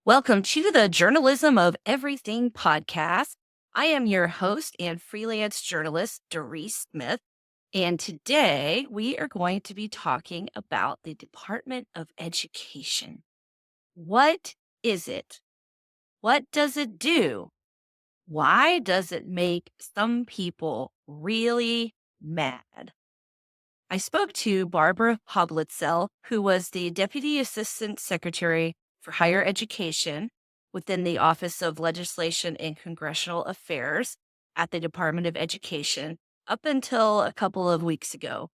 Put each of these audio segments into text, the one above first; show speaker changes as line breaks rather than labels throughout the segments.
Welcome to the Journalism of Everything podcast. I am your host and freelance journalist, Darisse Smith. And today we are going to be talking about the Department of Education. What is it? What does it do? Why does it make some people really mad? I spoke to Barbara Hoblitzell, who was the Deputy Assistant Secretary for Higher Education within the Office of Legislation and Congressional Affairs at the Department of Education up until a couple of weeks ago.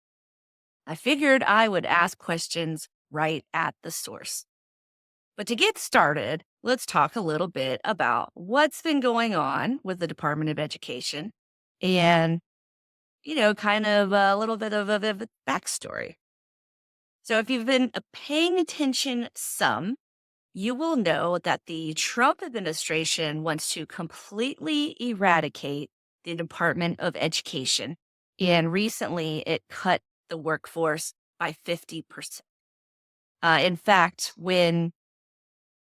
I figured I would ask questions right at the source. But to get started, let's talk a little bit about what's been going on with the Department of Education and kind of a little bit of a backstory. So if you've been paying attention some, you will know that the Trump administration wants to completely eradicate the Department of Education. And recently it cut the workforce by 50%. In fact, when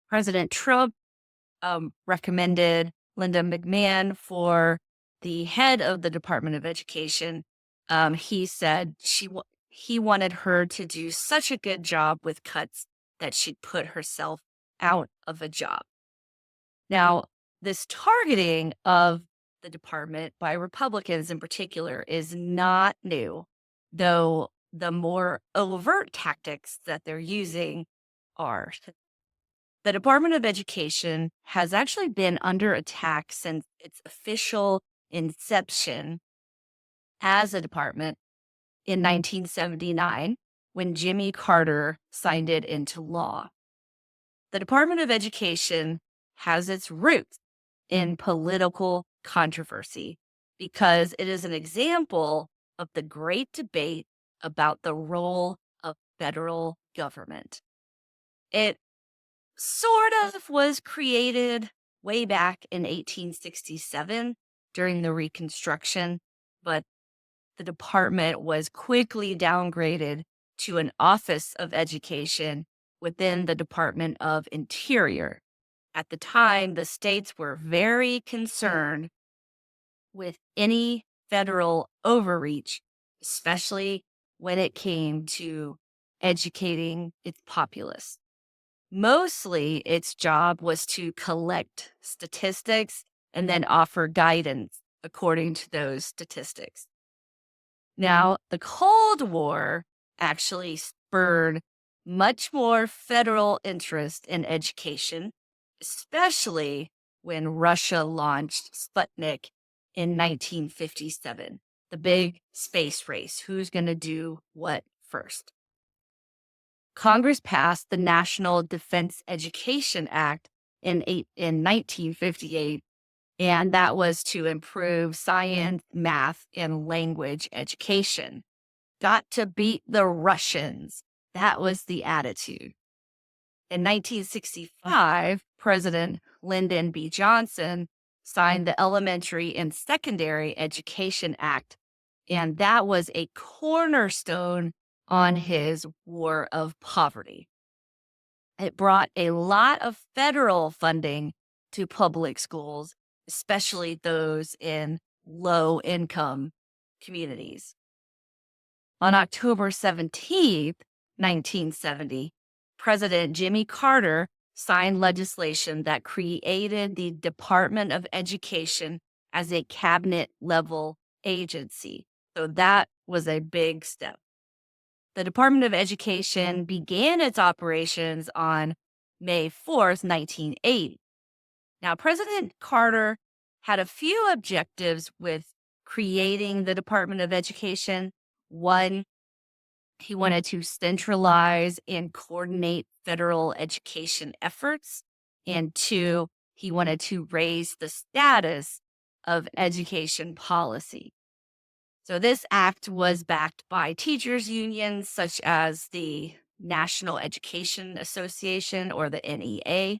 President Trump recommended Linda McMahon for the head of the Department of Education, he said he wanted her to do such a good job with cuts that she'd put herself out of a job. Now, this targeting of the department by Republicans in particular is not new, though the more overt tactics that they're using are. The Department of Education has actually been under attack since its official inception as a department in 1979 when Jimmy Carter signed it into law. The Department of Education has its roots in political controversy because it is an example of the great debate about the role of federal government. It sort of was created way back in 1867 during the Reconstruction, but the department was quickly downgraded to an Office of Education within the Department of Interior. At the time, the states were very concerned with any federal overreach, especially when it came to educating its populace. Mostly, its job was to collect statistics and then offer guidance according to those statistics. Now, the Cold War actually spurred much more federal interest in education, especially when Russia launched Sputnik in 1957, the big space race. Who's going to do what first? Congress passed the National Defense Education Act in 1958, and that was to improve science, math, and language education. Got to beat the Russians. That was the attitude. In 1965, President Lyndon B. Johnson signed the Elementary and Secondary Education Act, and that was a cornerstone on his war of poverty. It brought a lot of federal funding to public schools, especially those in low-income communities. On October 17th, 1970, President Jimmy Carter signed legislation that created the Department of Education as a cabinet-level agency. So that was a big step. The Department of Education began its operations on May 4th, 1980. Now, President Carter had a few objectives with creating the Department of Education. One, he wanted to centralize and coordinate federal education efforts. And two, he wanted to raise the status of education policy. So this act was backed by teachers' unions such as the National Education Association, or the NEA.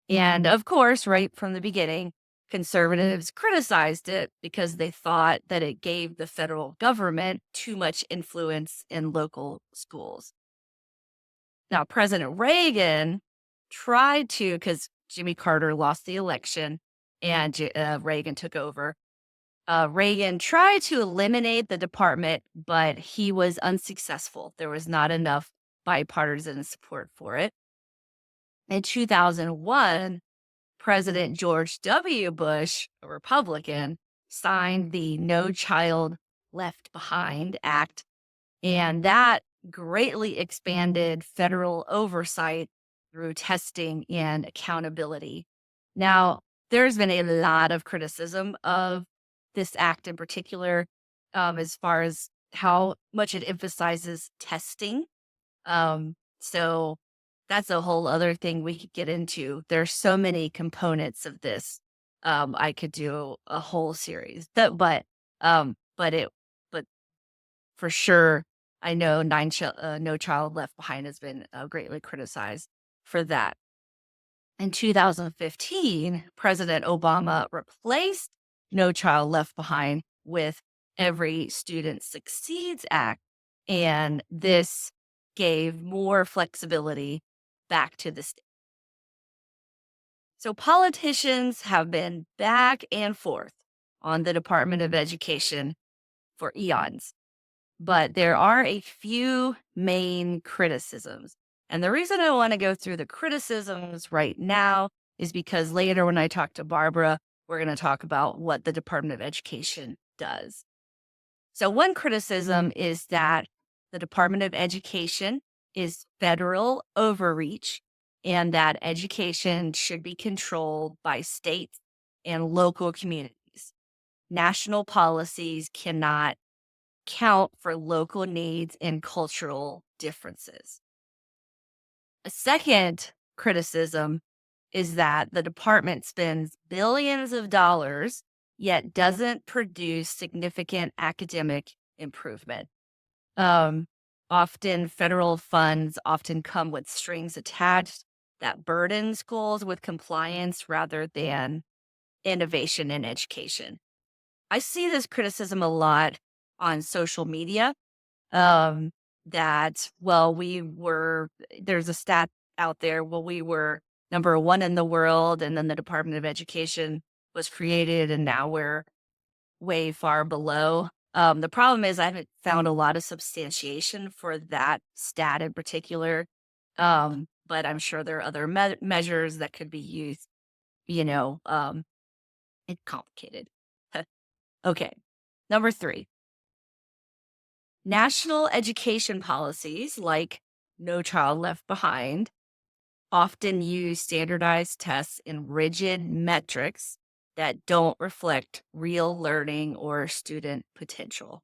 And of course, right from the beginning, conservatives criticized it because they thought that it gave the federal government too much influence in local schools. Now, President Reagan tried to, because Jimmy Carter lost the election and Reagan took over. Reagan tried to eliminate the department, but he was unsuccessful. There was not enough bipartisan support for it. In 2001, President George W. Bush, a Republican, signed the No Child Left Behind Act, and that greatly expanded federal oversight through testing and accountability. Now, there's been a lot of criticism of this act in particular, as far as how much it emphasizes testing. So that's a whole other thing we could get into. There's so many components of this. I could do a whole series, but it, but for sure, I know No Child Left Behind has been greatly criticized for that. In 2015, President Obama replaced No Child Left Behind with Every Student Succeeds Act, and this gave more flexibility back to the state. So politicians have been back and forth on the Department of Education for eons, but there are a few main criticisms. And the reason I want to go through the criticisms right now is because later when I talk to Barbara, we're going to talk about what the Department of Education does. So one criticism is that the Department of Education is federal overreach and that education should be controlled by states and local communities. National policies cannot count for local needs and cultural differences. A second criticism is that the department spends billions of dollars yet doesn't produce significant academic improvement. Often federal funds often come with strings attached that burden schools with compliance rather than innovation in education. I see this criticism a lot on social media. That, well, there's a stat out there, well, we were number one in the world, and then the Department of Education was created, and now we're way far below. The problem is I haven't found a lot of substantiation for that stat in particular, but I'm sure there are other measures that could be used, it's complicated. Okay, number 3. National education policies like No Child Left Behind often use standardized tests and rigid metrics that don't reflect real learning or student potential.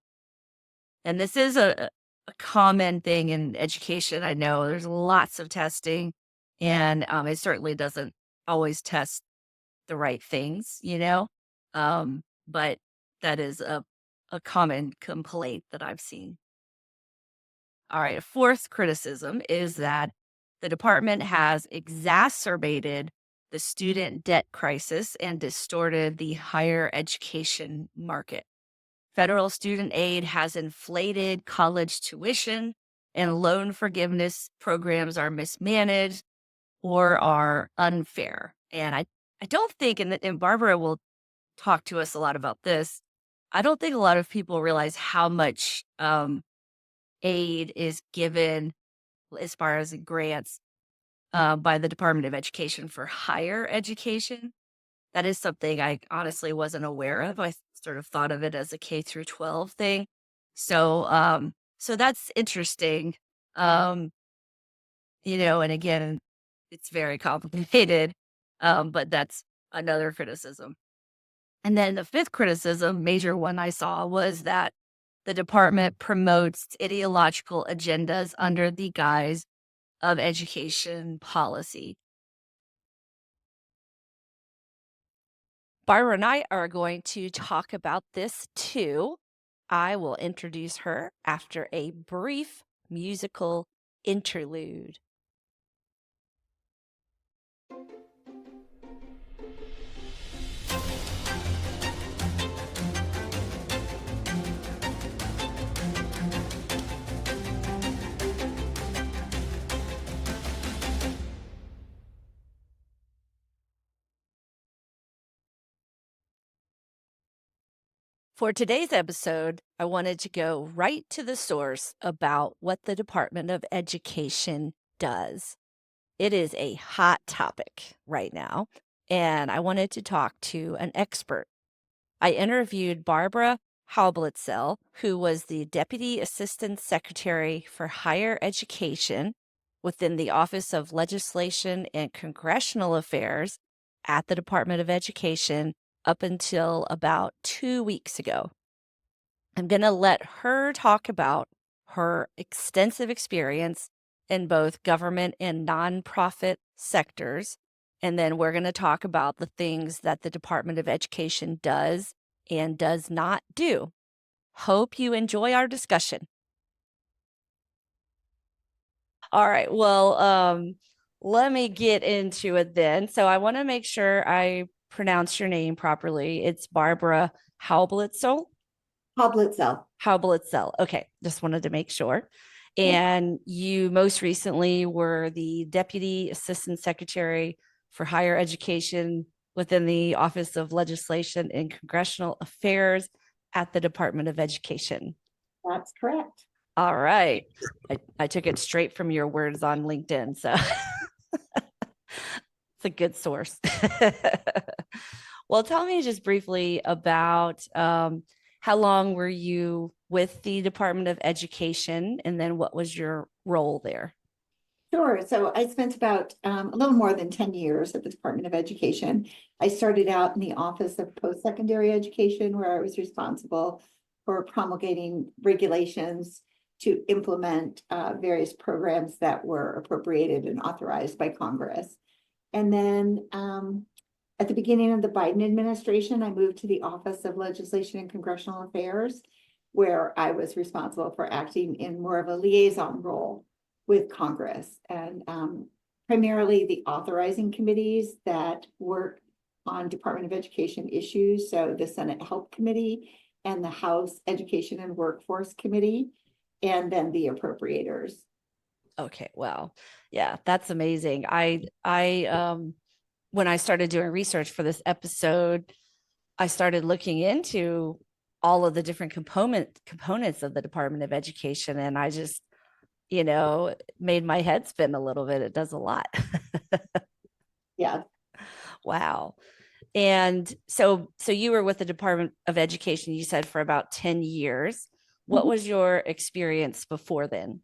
And this is a common thing in education. I know there's lots of testing, and it certainly doesn't always test the right things, but that is a common complaint that I've seen. All right, a fourth criticism is that the department has exacerbated the student debt crisis and distorted the higher education market. Federal student aid has inflated college tuition, and loan forgiveness programs are mismanaged or are unfair. And I don't think, and Barbara will talk to us a lot about this, I don't think a lot of people realize how much aid is given as far as grants by the Department of Education for higher education. That is something I honestly wasn't aware of. I sort of thought of it as a K through 12 thing. So, so that's interesting. And again, it's very complicated, but that's another criticism. And then the fifth criticism, major one I saw, was that the department promotes ideological agendas under the guise of education policy. Barbara and I are going to talk about this too. I will introduce her after a brief musical interlude. For today's episode, I wanted to go right to the source about what the Department of Education does. It is a hot topic right now, and I wanted to talk to an expert. I interviewed Barbara Hoblitzell, who was the Deputy Assistant Secretary for Higher Education within the Office of Legislation and Congressional Affairs at the Department of Education up until about 2 weeks ago. I'm going to let her talk about her extensive experience in both government and nonprofit sectors. And then we're going to talk about the things that the Department of Education does and does not do. Hope you enjoy our discussion. All right. Well, let me get into it then. So I want to make sure I pronounce your name properly. It's Barbara Hoblitzell.
Hoblitzell.
Hoblitzell. Okay, just wanted to make sure. And you most recently were the Deputy Assistant Secretary for Higher Education within the Office of Legislation and Congressional Affairs at the Department of Education.
That's correct.
All right. I took it straight from your words on LinkedIn, so it's a good source. Well, tell me just briefly about how long were you with the Department of Education, and then what was your role there?
Sure. So I spent about a little more than 10 years at the Department of Education. I started out in the Office of Post-Secondary Education, where I was responsible for promulgating regulations to implement various programs that were appropriated and authorized by Congress. And then at the beginning of the Biden administration, I moved to the Office of Legislation and Congressional Affairs, where I was responsible for acting in more of a liaison role with Congress and primarily the authorizing committees that work on Department of Education issues. So the Senate Help Committee and the House Education and Workforce Committee, and then the appropriators.
Okay, well, yeah, that's amazing. I when I started doing research for this episode, I started looking into all of the different components of the Department of Education, and I just, made my head spin a little bit. It does a lot.
Yeah.
Wow. And so you were with the Department of Education, you said, for about 10 years. What was your experience before then?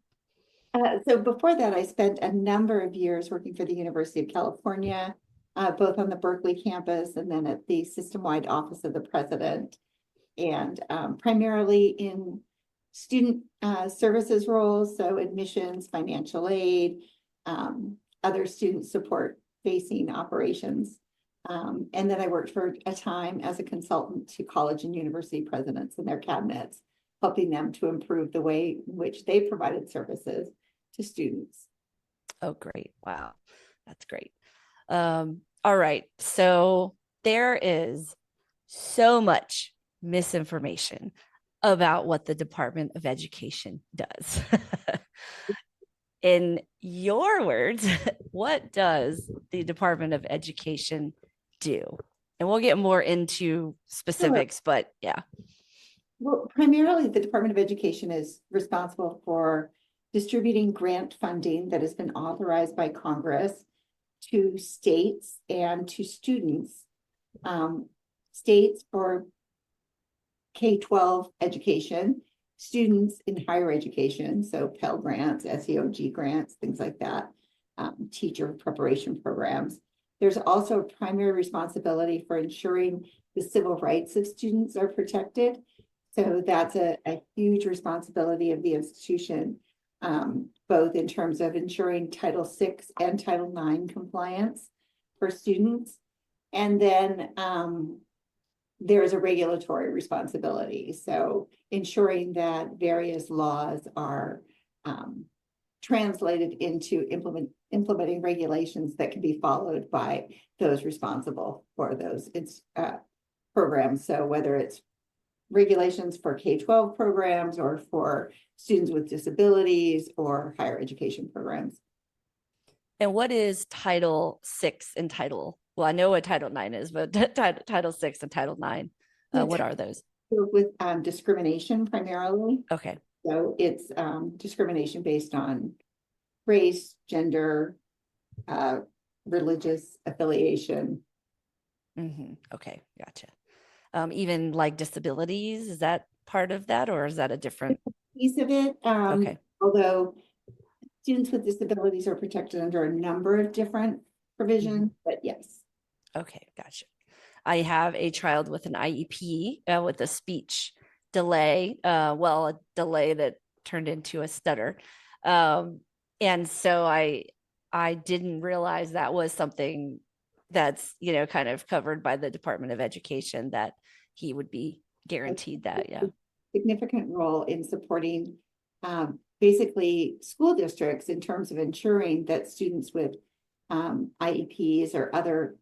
So before that, I spent a number of years working for the University of California, both on the Berkeley campus and then at the system-wide office of the president, and primarily in student services roles, so admissions, financial aid, other student support facing operations. And then I worked for a time as a consultant to college and university presidents and their cabinets, helping them to improve the way in which they provided services to students.
Oh, great. Wow. That's great. All right. So there is so much misinformation about what the Department of Education does. In your words, what does the Department of Education do? And we'll get more into specifics, but yeah.
Well, primarily the Department of Education is responsible for distributing grant funding that has been authorized by Congress to states and to students. States for K-12 education, students in higher education, so Pell Grants, SEOG grants, things like that, teacher preparation programs. There's also a primary responsibility for ensuring the civil rights of students are protected. So that's a huge responsibility of the institution, both in terms of ensuring Title VI and Title IX compliance for students. And then there's a regulatory responsibility. So ensuring that various laws are translated into implementing regulations that can be followed by those responsible for those programs. So whether it's regulations for K-12 programs or for students with disabilities or higher education programs.
And what is Title VI and well, I know what Title IX is, but Title VI and Title IX, what are those?
with discrimination primarily.
Okay.
So it's discrimination based on race, gender, uh, religious affiliation.
Okay, gotcha. Even like disabilities, is that part of that, or is that a different?
Piece of it,
Okay.
although students with disabilities are protected under a number of different provisions, but yes.
Okay, gotcha. I have a child with an IEP with a speech delay, a delay that turned into a stutter. Um, and so I didn't realize that was something that's, kind of covered by the Department of Education, that he would be guaranteed that. Yeah.
Significant role in supporting basically school districts in terms of ensuring that students with IEPs or other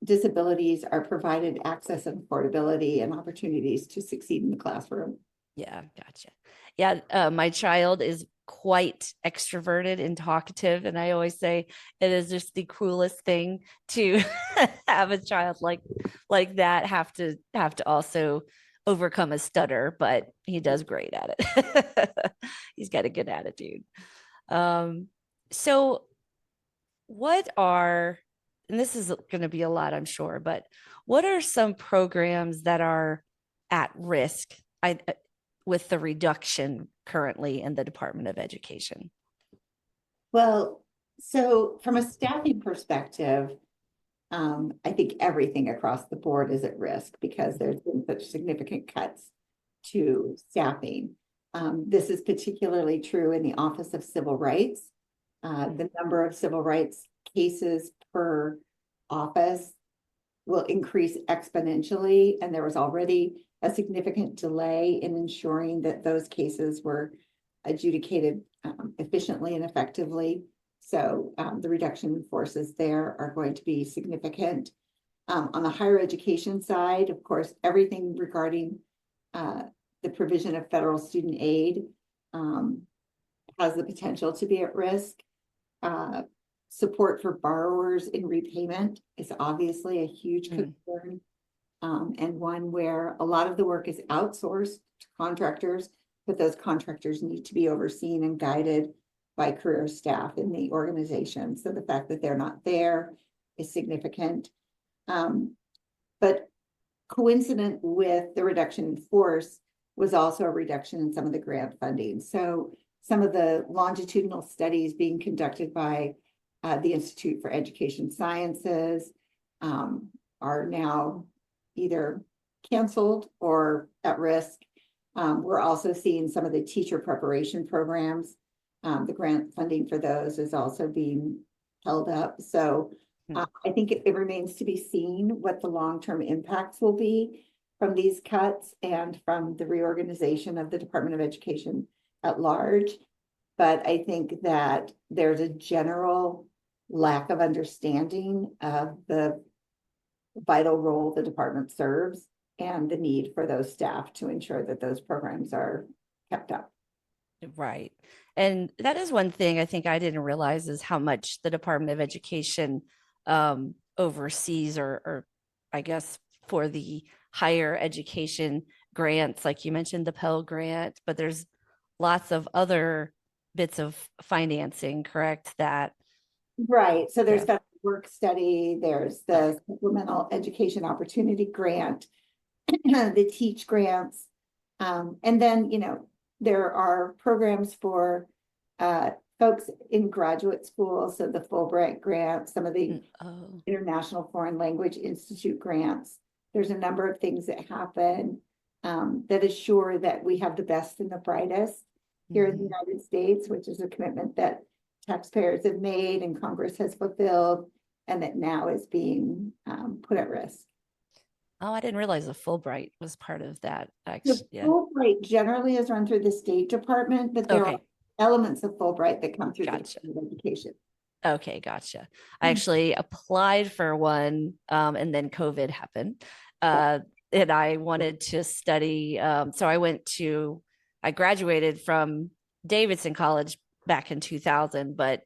disabilities are provided access and affordability and opportunities to succeed in the classroom.
Yeah, gotcha. Yeah, my child is quite extroverted and talkative, and I always say it is just the coolest thing to have a child like that have to also overcome a stutter, but he does great at it. He's got a good attitude. Um, so what are, and this is going to be a lot, I'm sure, but what are some programs that are at risk with the reduction currently in the Department of Education?
Well, so from a staffing perspective, I think everything across the board is at risk because there's been such significant cuts to staffing. This is particularly true in the Office of Civil Rights. The number of civil rights cases per office will increase exponentially, and there was already a significant delay in ensuring that those cases were adjudicated efficiently and effectively. So the reduction in forces there are going to be significant. On the higher education side, of course, everything regarding the provision of federal student aid has the potential to be at risk. Support for borrowers in repayment is obviously a huge concern, and one where a lot of the work is outsourced to contractors, but those contractors need to be overseen and guided by career staff in the organization. So the fact that they're not there is significant. But coincident with the reduction in force was also a reduction in some of the grant funding. So some of the longitudinal studies being conducted by the Institute for Education Sciences are now either canceled or at risk. We're also seeing some of the teacher preparation programs. The grant funding for those is also being held up. So I think it remains to be seen what the long-term impacts will be from these cuts and from the reorganization of the Department of Education at large. But I think that there's a general lack of understanding of the vital role the department serves and the need for those staff to ensure that those programs are kept up.
Right. And that is one thing I think I didn't realize is how much the Department of Education oversees, or I guess for the higher education grants, like you mentioned, the Pell Grant, but there's lots of other bits of financing, correct? That
Right. So there's
yeah.
federal work study, there's the Supplemental Education Opportunity Grant, the Teach grants. And then, there are programs for folks in graduate school. So the Fulbright grant, some of the International Foreign Language Institute grants. There's a number of things that happen that assure that we have the best and the brightest here in the United States, which is a commitment that taxpayers have made and Congress has fulfilled, and that now is being put at risk.
Oh, I didn't realize the Fulbright was part of that.
The Fulbright generally is run through the State Department, but there are elements of Fulbright that come through the Department of Education.
Okay, gotcha. I actually applied for one, and then COVID happened. And I wanted to study. So I graduated from Davidson College back in 2000, but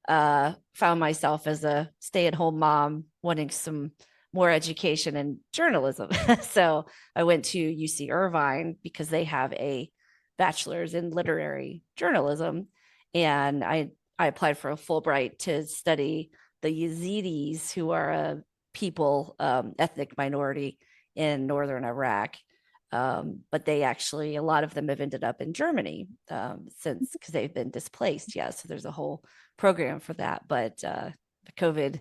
found myself as a stay-at-home mom wanting some more education in journalism. So I went to UC Irvine because they have a bachelor's in literary journalism. And I applied for a Fulbright to study the Yazidis, who are a people, ethnic minority in northern Iraq. But they actually, a lot of them have ended up in Germany since, because they've been displaced. Yeah, so there's a whole program for that. But COVID,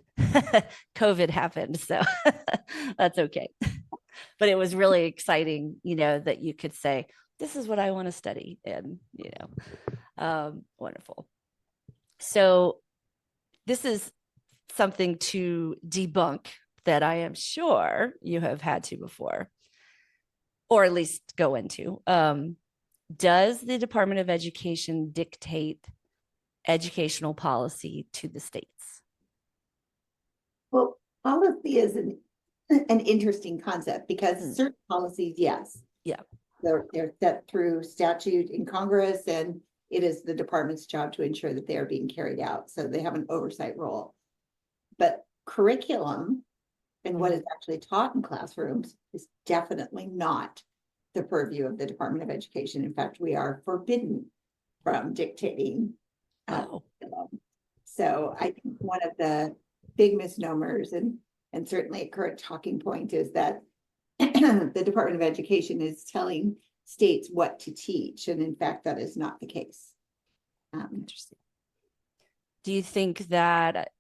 COVID happened, so that's okay. But it was really exciting, that you could say, "This is what I want to study," and wonderful. So this is something to debunk that I am sure you have had to before, or at least go into. Does the Department of Education dictate educational policy to the states?
Well, policy is an interesting concept because certain policies, yes.
Yeah.
They're set through statute in Congress, and it is the department's job to ensure that they are being carried out. So they have an oversight role. But curriculum and what is actually taught in classrooms is definitely not the purview of the Department of Education. In fact, we are forbidden from dictating. So I think one of the big misnomers and certainly a current talking point is that the Department of Education is telling states what to teach. And in fact, that is not the case.
Interesting. Do you think that,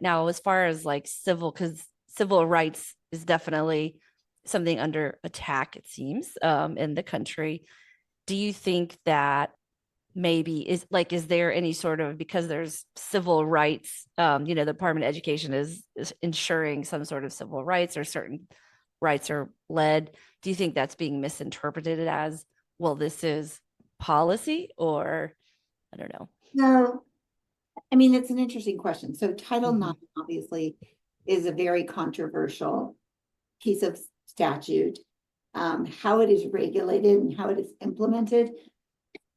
now as far as like because civil rights is definitely something under attack, it seems, in the country. Do you think that maybe is there any sort of, because there's civil rights, the Department of Education is ensuring some sort of civil rights, or certain rights are led? Do you think that's being misinterpreted as, well, this is policy, or I don't know?
No, I mean, it's an interesting question. So Title IX obviously is a very controversial piece of statute. How it is regulated and how it is implemented,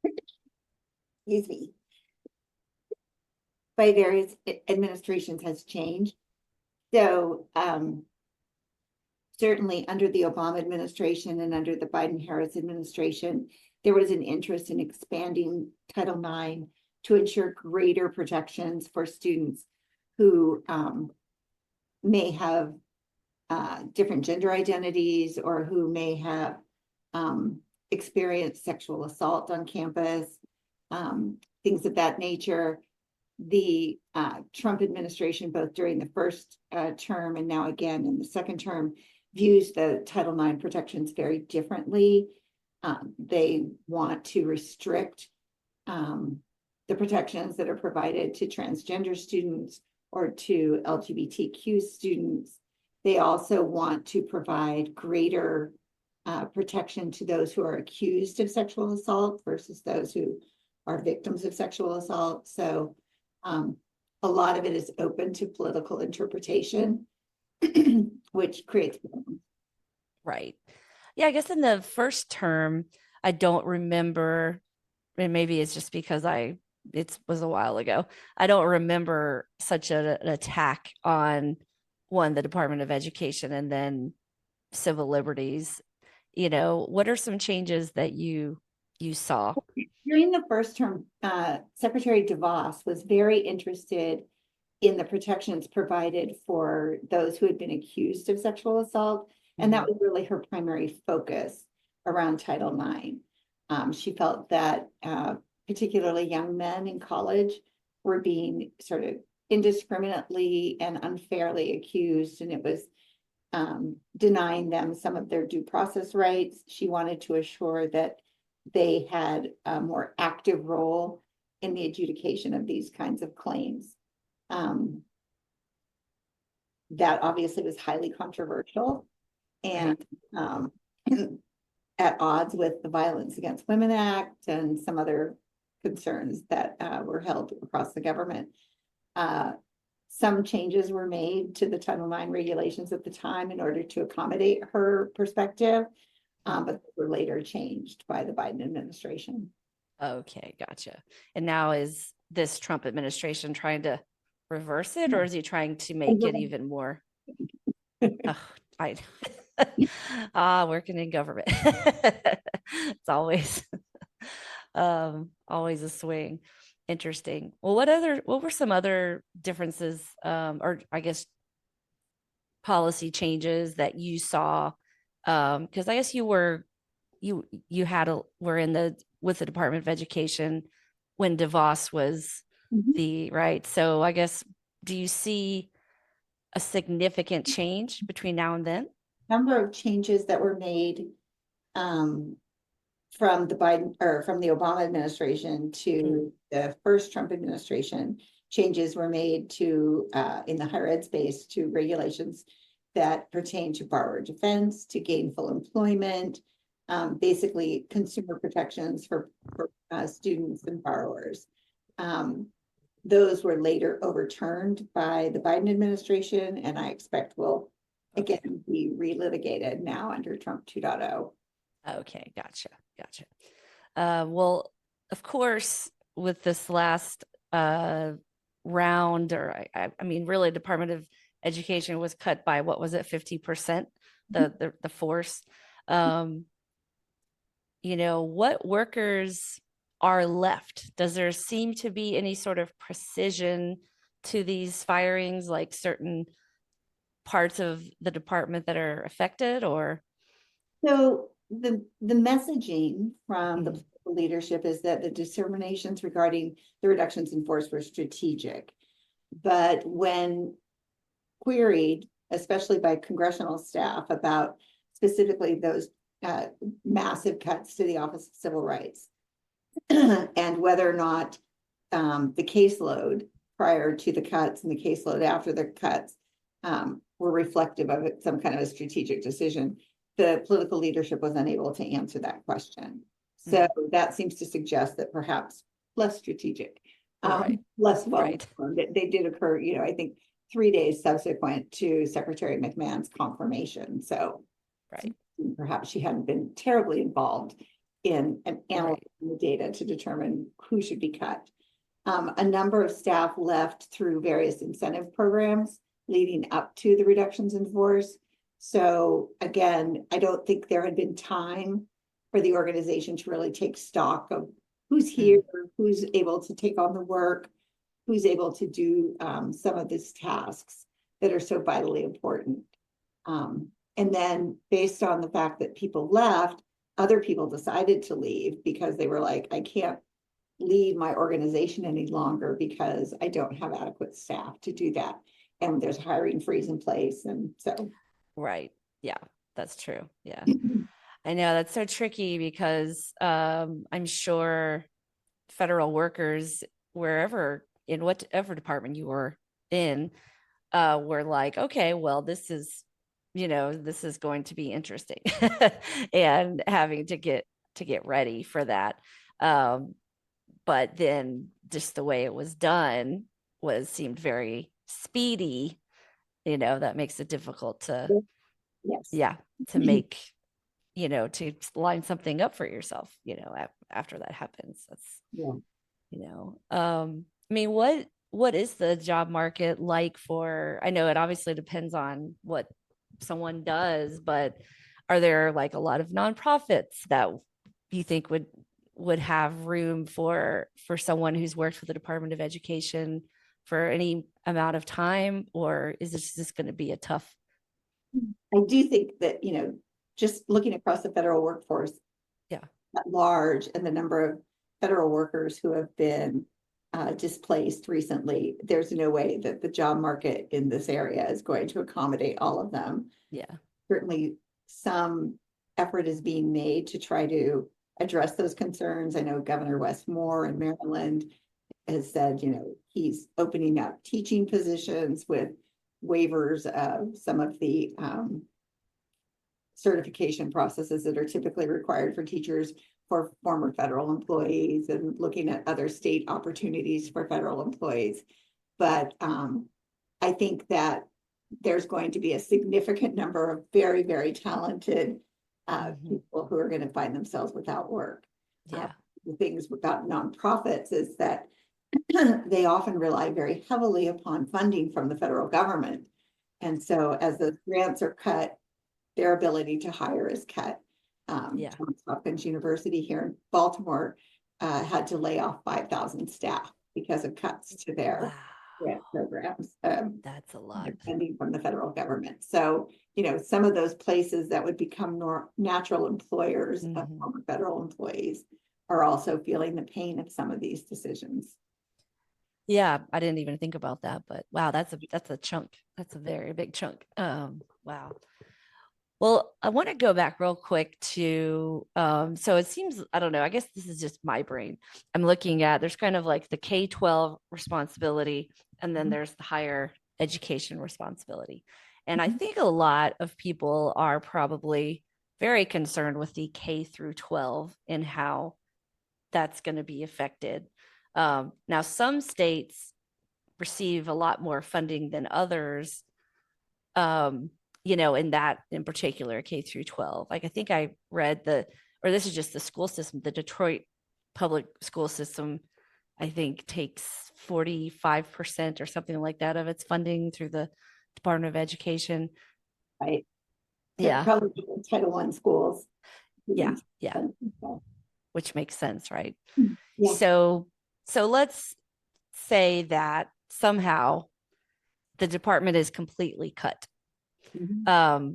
excuse me, by various administrations has changed. So certainly under the Obama administration and under the Biden-Harris administration, there was an interest in expanding Title IX to ensure greater protections for students who may have different gender identities, or who may have experienced sexual assault on campus, things of that nature. The Trump administration, both during the first term and now again in the second term, views the Title IX protections very differently. They want to restrict the protections that are provided to transgender students or to LGBTQ students. They also want to provide greater protection to those who are accused of sexual assault versus those who are victims of sexual assault. So a lot of it is open to political interpretation, which creates problems.
Right. Yeah, I guess in the first term, I don't remember, and maybe it's just because it was a while ago. I don't remember such an attack on the Department of Education, and then civil liberties. What are some changes that you saw?
During the first term, Secretary DeVos was very interested in the protections provided for those who had been accused of sexual assault. And that was really her primary focus around Title IX. She felt that particularly young men in college were being sort of indiscriminately and unfairly accused, and it was denying them some of their due process rights. She wanted to assure that they had a more active role in the adjudication of these kinds of claims. That obviously was highly controversial and at odds with the Violence Against Women Act and some other concerns that were held across the government. Some changes were made to the Title IX regulations at the time in order to accommodate her perspective, but they were later changed by the Biden administration.
Okay, gotcha. And now is this Trump administration trying to reverse it, or is he trying to make it even more? Ugh, I working in government. It's always a swing. Interesting. Well, what were some other differences, or I guess policy changes that you saw? Because I guess you were in the with the Department of Education when DeVos was
Mhm.
the right. So I guess, do you see a significant change between now and then?
Number of changes that were made um, from the Biden or from the Obama administration
Mm,
to the first Trump administration. Changes were made to in the higher ed space to regulations that pertain to borrower defense, to gainful employment, basically consumer protections for students and borrowers. Um, those were later overturned by the Biden administration, and I expect will
okay.
again be relitigated now under Trump 2.0.
Okay, gotcha. Well, of course, with this last uh, round, or I mean, really, Department of Education was cut by what was it, 50%, the force. Um, what workers are left? Does there seem to be any sort of precision to these firings, like certain parts of the department that are affected, or?
So the messaging from the
Mm,
political leadership is that the determinations regarding the reductions in force were strategic. But when queried, especially by congressional staff, about specifically those uh, massive cuts to the Office of Civil Rights and whether or not the caseload prior to the cuts and the caseload after the cuts were reflective of some kind of a strategic decision, the political leadership was unable to answer that question. So
mm,
that seems to suggest that perhaps less strategic,
right,
less well
right,
informed. They did occur, I think 3 days subsequent to Secretary McMahon's confirmation. So
right,
perhaps she hadn't been terribly involved in analyzing
right.
the data to determine who should be cut. A number of staff left through various incentive programs leading up to the reductions in force. So again, I don't think there had been time for the organization to really take stock of who's here,
Mm,
who's able to take on the work, who's able to do some of these tasks that are so vitally important. And then based on the fact that people left, other people decided to leave because they were like, I can't lead my organization any longer because I don't have adequate staff to do that. And there's a hiring freeze in place. And so
right. Yeah, that's true. Yeah. I know that's so tricky because I'm sure federal workers, wherever in whatever department you were in, were like, okay, well, this is going to be interesting, and having to get ready for that. Um, but then just the way it was done seemed very speedy. That makes it difficult to,
yes.
yeah, to make, to line something up for yourself, after that happens. That's,
Yeah.
I mean, what is the job market like for, I know it obviously depends on what someone does, but are there like a lot of nonprofits that you think would have room for someone who's worked for the Department of Education for any amount of time, or is this just going to be a tough?
I do think that, just looking across the federal workforce
Yeah.
at large and the number of federal workers who have been displaced recently, there's no way that the job market in this area is going to accommodate all of them.
Yeah.
Certainly, some effort is being made to try to address those concerns. I know Governor Wes Moore in Maryland has said, he's opening up teaching positions with waivers of some of the certification processes that are typically required for teachers for former federal employees and looking at other state opportunities for federal employees. But I think that there's going to be a significant number of very, very talented
Hmm.
people who are going to find themselves without work. Uh,
Yeah.
the things about nonprofits is that they often rely very heavily upon funding from the federal government. And so as those grants are cut, their ability to hire is cut.
Yeah.
Johns Hopkins University here in Baltimore had to lay off 5,000 staff because of cuts to their
Wow.
grant programs.
That's a lot.
Funding from the federal government. So, some of those places that would become natural employers of former federal employees are also feeling the pain of some of these decisions.
Yeah, I didn't even think about that, but wow, that's a chunk. That's a very big chunk. Wow. Well, I want to go back real quick to so it seems, I don't know, I guess this is just my brain. I'm looking at there's kind of like the K-12 responsibility, and then there's the higher education responsibility. And I think a lot of people are probably very concerned with the K through 12 and how that's going to be affected. Now, some states receive a lot more funding than others, in that in particular, K through 12. Like I think I read or this is just the school system, the Detroit public school system, I think takes 45% or something like that of its funding through the Department of Education.
Right. So
Yeah.
probably Title I schools.
Yeah. Yeah. Which makes sense, right?
Yeah.
So let's say that somehow the department is completely cut,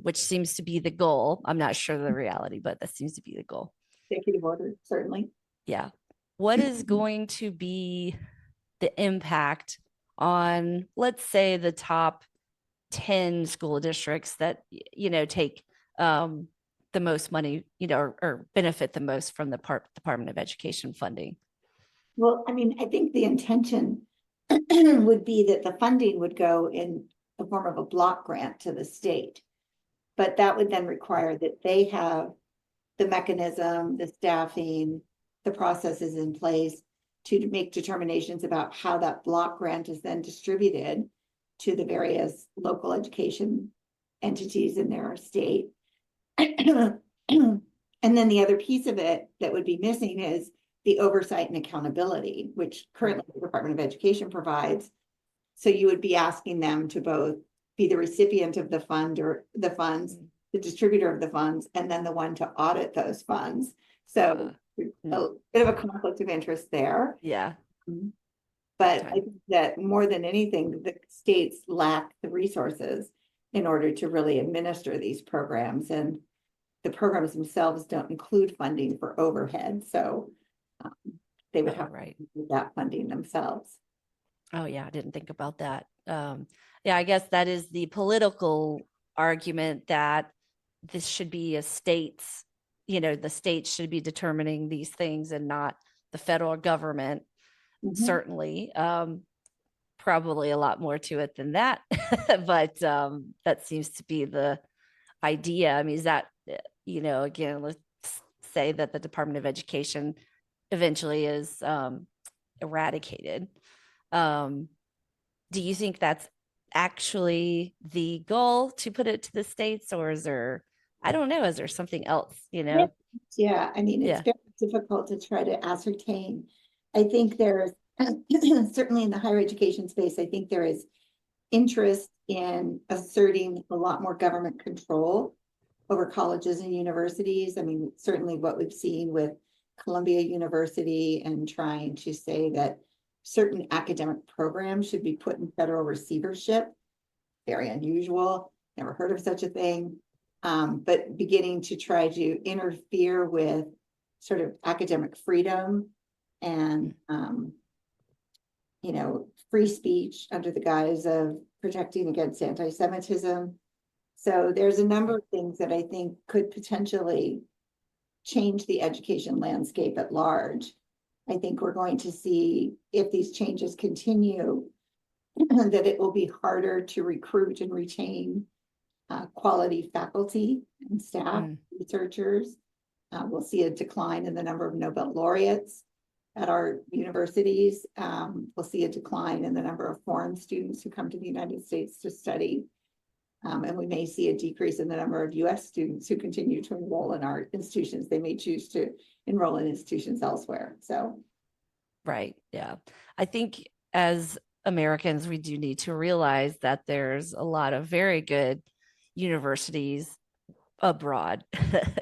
which seems to be the goal. I'm not sure the reality, but that seems to be the goal.
Executive order, certainly.
Yeah. What is going to be the impact on, let's say, the top 10 school districts that, take the most money, or benefit the most from the Department of Education funding?
Well, I mean, I think the intention would be that the funding would go in the form of a block grant to the state. But that would then require that they have the mechanism, the staffing, the processes in place to make determinations about how that block grant is then distributed to the various local education entities in their state. And then the other piece of it that would be missing is the oversight and accountability, which currently the Department of Education provides. So you would be asking them to both be the recipient of the fund or the funds, the distributor of the funds, and then the one to audit those funds. So a bit of a conflict of interest there.
Yeah.
But I think that more than anything, the states lack the resources in order to really administer these programs. And the programs themselves don't include funding for overhead. So they would have to do that funding themselves.
Oh, yeah, I didn't think about that. Yeah, I guess that is the political argument that this should be a state's, the states should be determining these things and not the federal government. Certainly, probably a lot more to it than that. But that seems to be the idea. I mean, is that, again, let's say that the Department of Education eventually is eradicated. Do you think that's actually the goal, to put it to the states, or is there, I don't know, is there something else,
Yeah, I mean, it's very difficult to try to ascertain. I think there's certainly in the higher education space, I think there is interest in asserting a lot more government control over colleges and universities. I mean, certainly what we've seen with Columbia University and trying to say that certain academic programs should be put in federal receivership. Very unusual, never heard of such a thing. But beginning to try to interfere with sort of academic freedom and, free speech under the guise of protecting against anti-Semitism. So there's a number of things that I think could potentially change the education landscape at large. I think we're going to see, if these changes continue, that it will be harder to recruit and retain quality faculty and staff, researchers. We'll see a decline in the number of Nobel laureates at our universities. We'll see a decline in the number of foreign students who come to the United States to study. And we may see a decrease in the number of US students who continue to enroll in our institutions. They may choose to enroll in institutions elsewhere. So.
Right. Yeah. I think as Americans, we do need to realize that there's a lot of very good universities abroad,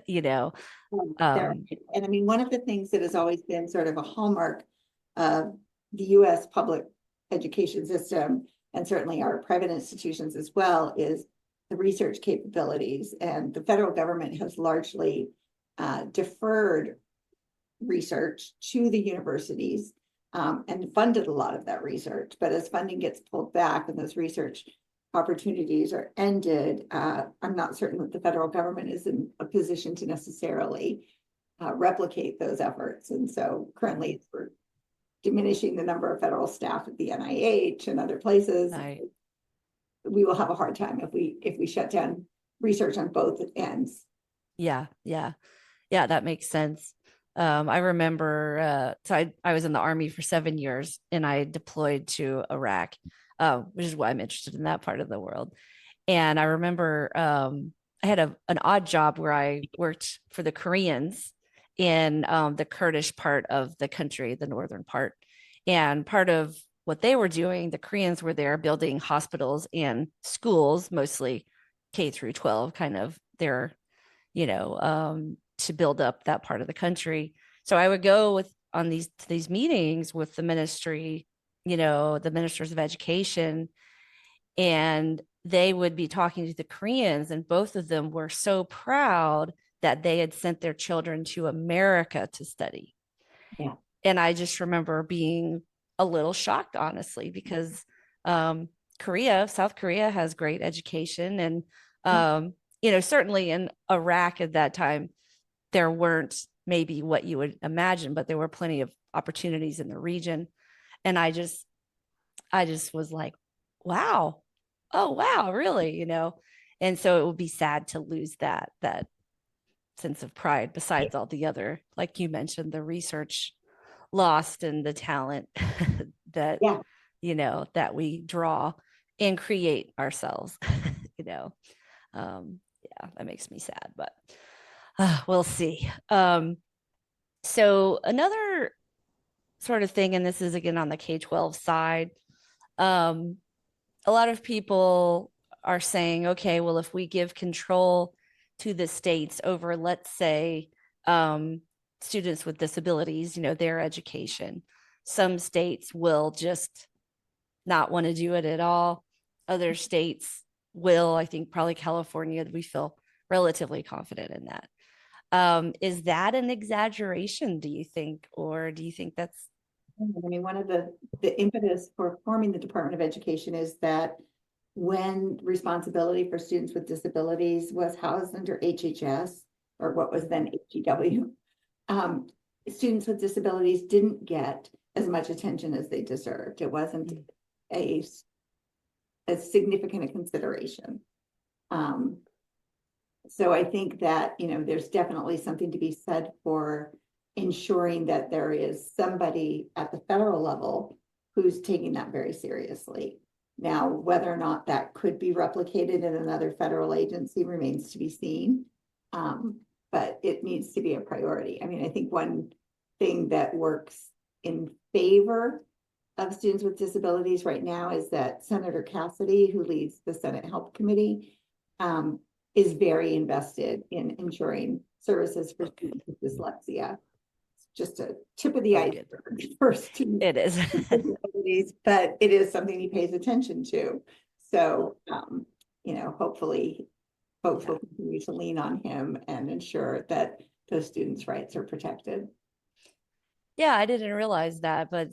you know.
There,
Um,
and I mean, one of the things that has always been sort of a hallmark of the US public education system, and certainly our private institutions as well, is the research capabilities. And the federal government has largely deferred research to the universities, and funded a lot of that research. But as funding gets pulled back and those research opportunities are ended, I'm not certain that the federal government is in a position to necessarily replicate those efforts. And so currently we're diminishing the number of federal staff at the NIH and other places.
I,
We will have a hard time if we shut down research on both ends.
yeah, yeah, yeah, that makes sense. I remember, so I was in the Army for 7 years and I deployed to Iraq, which is why I'm interested in that part of the world. And I remember I had an odd job where I worked for the Koreans in the Kurdish part of the country, the northern part. And part of what they were doing, the Koreans were there building hospitals and schools, mostly K through 12, kind of their, to build up that part of the country. So I would go with on these meetings with the ministry, the ministers of education, and they would be talking to the Koreans, and both of them were so proud that they had sent their children to America to study.
Yeah.
And I just remember being a little shocked, honestly, because South Korea has great education. And, certainly in Iraq at that time, there weren't maybe what you would imagine, but there were plenty of opportunities in the region. And I just was like, wow, oh, wow, really, And so it would be sad to lose that sense of pride, besides all the other, like you mentioned, the research lost and the talent that,
Yeah.
that we draw and create ourselves, you know. Yeah, that makes me sad, but we'll see. So another sort of thing, and this is again on the K-12 side, um, a lot of people are saying, okay, well, if we give control to the states over, let's say, students with disabilities, their education, some states will just not want to do it at all. Other states will, I think probably California, we feel relatively confident in that. Is that an exaggeration, do you think? Or do you think that's
I mean, one of the impetus for forming the Department of Education is that when responsibility for students with disabilities was housed under HHS, or what was then HEW, students with disabilities didn't get as much attention as they deserved. It wasn't a significant a consideration. So I think that, there's definitely something to be said for ensuring that there is somebody at the federal level who's taking that very seriously. Now, whether or not that could be replicated in another federal agency remains to be seen. But it needs to be a priority. I mean, I think one thing that works in favor of students with disabilities right now is that Senator Cassidy, who leads the Senate Health Committee, is very invested in ensuring services for students with dyslexia. It's just a tip of the iceberg for students.
It is.
But it is something he pays attention to. So, hopefully folks will continue to lean on him and ensure that those students' rights are protected.
Yeah, I didn't realize that, but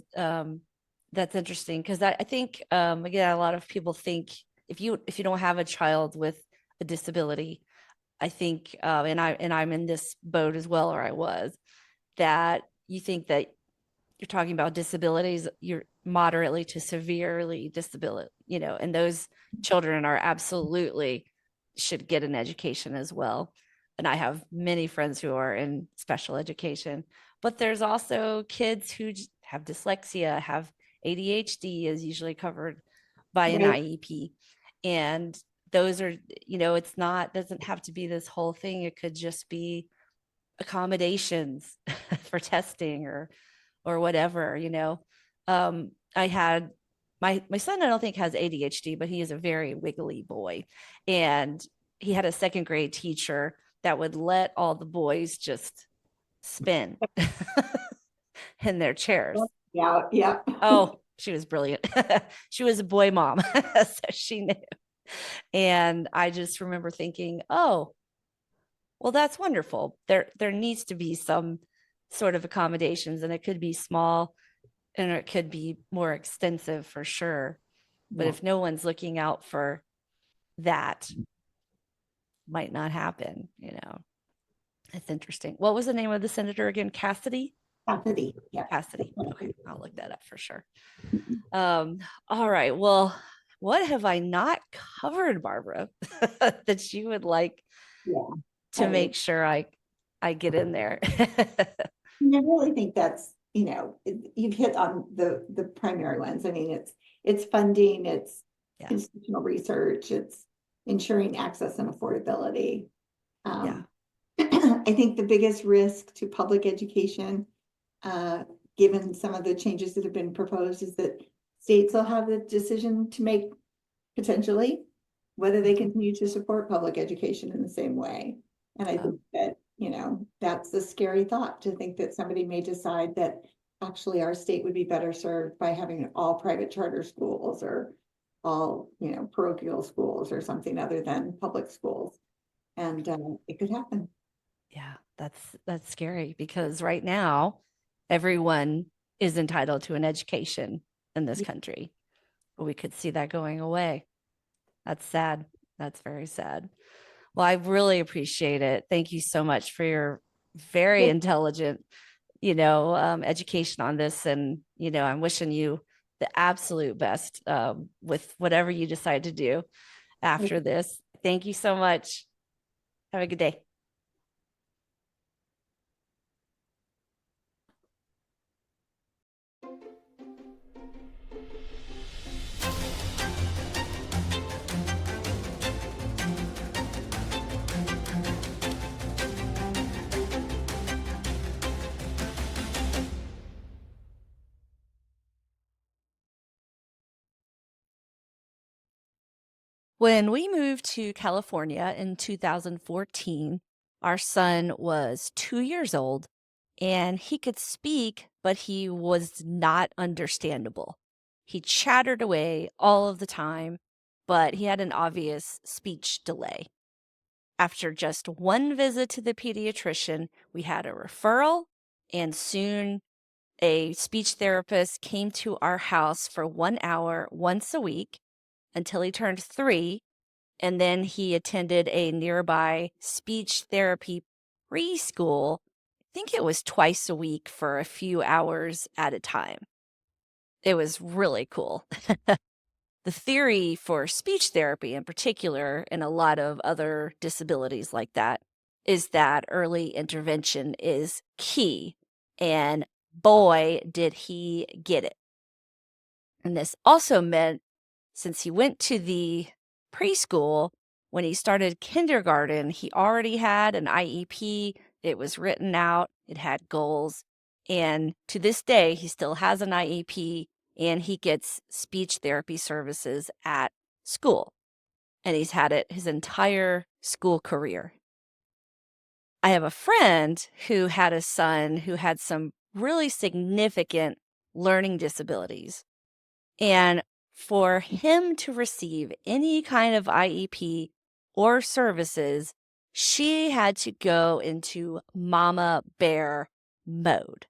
that's interesting because I think again, a lot of people think if you don't have a child with a disability, I think, and I'm in this boat as well, or I was, that you think that you're talking about disabilities, you're moderately to severely disability, and those children are absolutely should get an education as well. And I have many friends who are in special education, but there's also kids who have dyslexia, have ADHD is usually covered by an IEP. And those are, it's not, doesn't have to be this whole thing. It could just be accommodations for testing or whatever, I had my son, I don't think has ADHD, but he is a very wiggly boy. And he had a second grade teacher that would let all the boys just spin in their chairs.
Yeah, yeah.
Oh, she was brilliant. She was a boy mom, so she knew. And I just remember thinking, oh, well, that's wonderful. There needs to be some sort of accommodations, and it could be small and it could be more extensive for sure. But
Yeah.
if no one's looking out for that, might not happen, It's interesting. What was the name of the senator again? Cassidy?
Cassidy, yeah.
Cassidy. Okay, I'll look that up for sure. All right. Well, what have I not covered, Barbara, that you would like
Yeah.
to make sure I get in there?
I really think that's, you've hit on the primary ones. I mean, it's funding, it's
Yeah.
institutional research, it's ensuring access and affordability.
Yeah.
I think the biggest risk to public education, given some of the changes that have been proposed, is that states will have the decision to make potentially whether they continue to support public education in the same way. And I think that, that's the scary thought, to think that somebody may decide that actually our state would be better served by having all private charter schools, or all, parochial schools, or something other than public schools. And it could happen.
Yeah, that's scary, because right now everyone is entitled to an education in this country. But we could see that going away. That's sad. That's very sad. Well, I really appreciate it. Thank you so much for your very intelligent, education on this. And, I'm wishing you the absolute best with whatever you decide to do after this. Thank you so much. Have a good day. When we moved to California in 2014, our son was 2 years old and he could speak, but he was not understandable. He chattered away all of the time, but he had an obvious speech delay. After just one visit to the pediatrician, we had a referral, and soon a speech therapist came to our house for 1 hour once a week until he turned 3. And then he attended a nearby speech therapy preschool. I think it was twice a week for a few hours at a time. It was really cool. The theory for speech therapy in particular, and a lot of other disabilities like that, is that early intervention is key. And boy, did he get it. And this also meant, since he went to the preschool, when he started kindergarten, he already had an IEP. It was written out, it had goals. And to this day, he still has an IEP, and he gets speech therapy services at school. And he's had it his entire school career. I have a friend who had a son who had some really significant learning disabilities. And for him to receive any kind of IEP or services, she had to go into mama bear mode.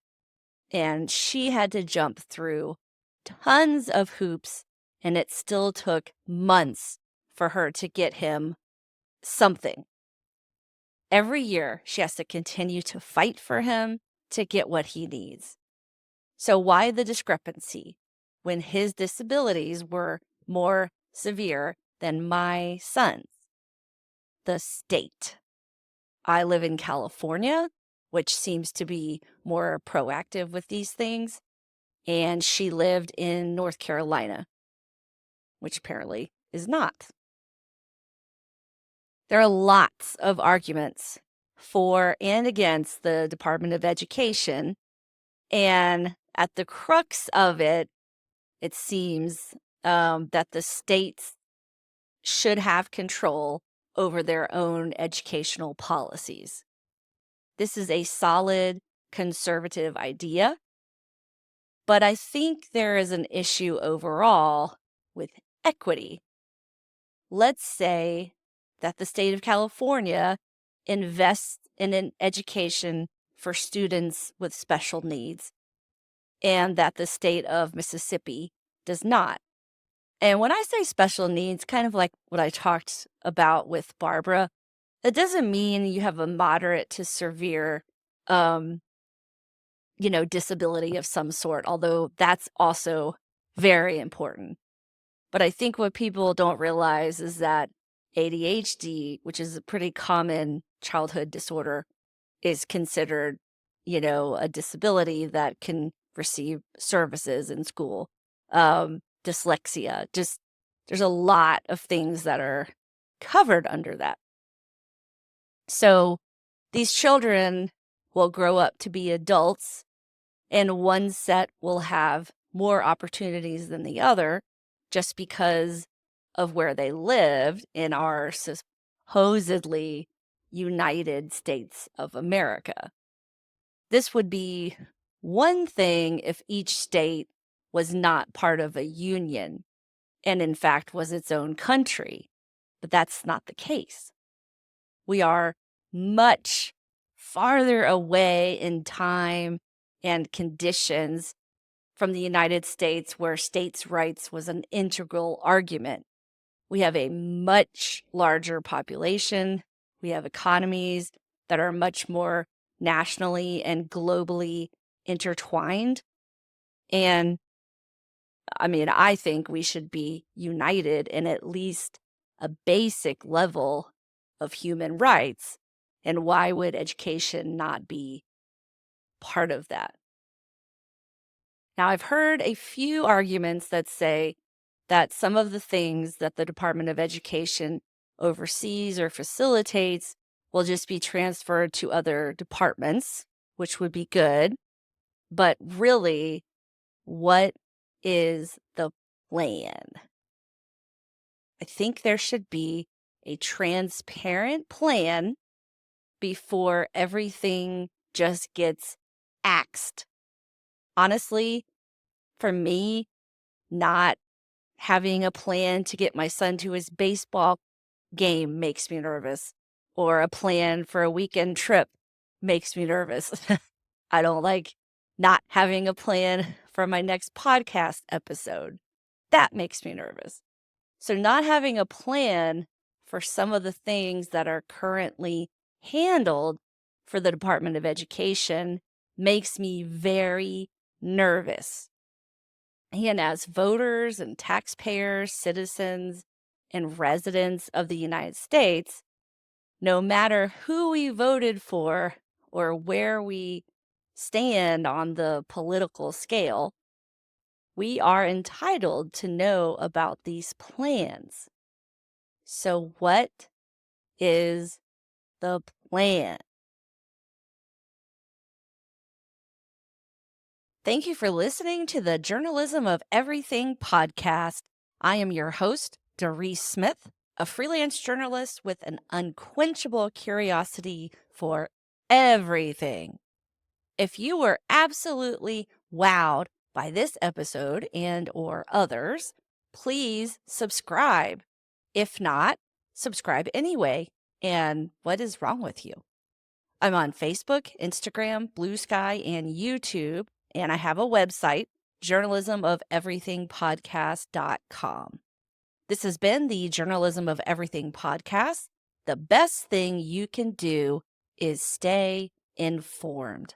And she had to jump through tons of hoops, and it still took months for her to get him something. Every year, she has to continue to fight for him to get what he needs. So why the discrepancy when his disabilities were more severe than my son's? The state. I live in California, which seems to be more proactive with these things, and she lived in North Carolina, which apparently is not. There are lots of arguments for and against the Department of Education, and at the crux of it it seems that the states should have control over their own educational policies. This is a solid conservative idea, but I think there is an issue overall with equity. Let's say that the state of California invests in an education for students with special needs and that the state of Mississippi does not. And when I say special needs, kind of like what I talked about with Barbara, that doesn't mean you have a moderate to severe, um, disability of some sort, although that's also very important. But I think what people don't realize is that ADHD, which is a pretty common childhood disorder, is considered, a disability that can receive services in school. Dyslexia, just there's a lot of things that are covered under that. So these children will grow up to be adults, and one set will have more opportunities than the other just because of where they lived in our supposedly United States of America. This would be one thing if each state was not part of a union and, in fact, was its own country, but that's not the case. We are much farther away in time and conditions from the United States, where states' rights was an integral argument. We have a much larger population. We have economies that are much more nationally and globally intertwined. And I mean, I think we should be united in at least a basic level of human rights. And why would education not be part of that? Now, I've heard a few arguments that say that some of the things that the Department of Education oversees or facilitates will just be transferred to other departments, which would be good. But really, what is the plan? I think there should be a transparent plan before everything just gets axed. Honestly, for me, not having a plan to get my son to his baseball game makes me nervous, or a plan for a weekend trip makes me nervous. I don't like not having a plan for my next podcast episode. That makes me nervous. So, not having a plan for some of the things that are currently handled for the Department of Education makes me very nervous. And as voters and taxpayers, citizens, and residents of the United States, no matter who we voted for or where we stand on the political scale, we are entitled to know about these plans. So, what is the plan? Thank you for listening to the Journalism of Everything podcast. I am your host, Darisse Smith, a freelance journalist with an unquenchable curiosity for everything. If you were absolutely wowed by this episode and or others, please subscribe. If not, subscribe anyway. And what is wrong with you? I'm on Facebook, Instagram, Blue Sky, and YouTube, and I have a website, journalismofeverythingpodcast.com. This has been the Journalism of Everything podcast. The best thing you can do is stay informed.